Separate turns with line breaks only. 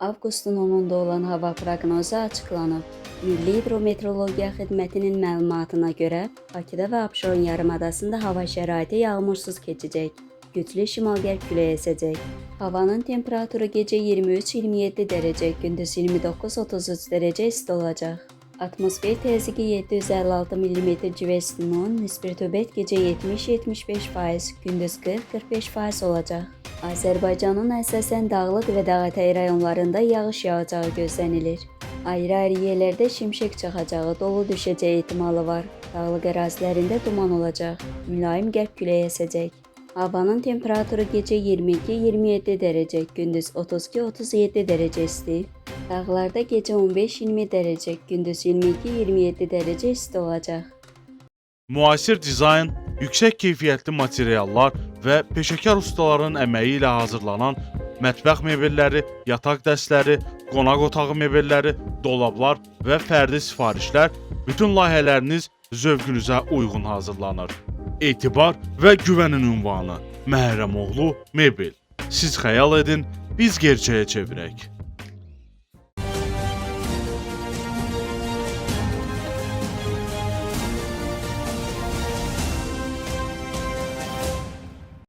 Avqustun 10-da olan hava proqnozu açıqlanıb. Milli Hidrometeorologiya Xidmətinin məlumatına görə, Bakıda və Abşeron yarımadasında hava şəraiti yağmursuz keçəcək. Güclü şimal-qərb küləyi əsəcək. Havanın temperaturu gecə 23-27 dərəcə, gündüz 29-33 dərəcə isti olacaq. Atmosfer təzyiqi 756 mm civə istinun, nisbi rütubət gecə 70-75%, gündüz 40-45% olacaq. Azərbaycanın əsasən dağlıq və dağətəyi rayonlarında yağış yağacağı gözlənilir. Ayrı-ayrı yerlərdə şimşək çaxacağı, dolu düşəcəyi ehtimalı var. Dağlıq ərazilərində duman olacaq. Mülayim qərb küləyi əsəcək. Havanın temperaturu gecə 22-27 dərəcə, gündüz 32-37 dərəcə isti. Dağlarda gecə 15-20 dərəcə, gündüz 22-27 dərəcə isti olacaq.
Müasir dizayn, yüksək keyfiyyətli materiallar və peşəkar ustaların əməyi ilə hazırlanan mətbəx mebelləri, yataq dəstləri, qonaq otağı mebelləri, dolablar və fərdi sifarişlər bütün layihələriniz zövqünüzə uyğun hazırlanır. Etibar və güvənin ünvanı Məhrəmoğlu Mebel. Siz xəyal edin, biz gerçəyə çevirək.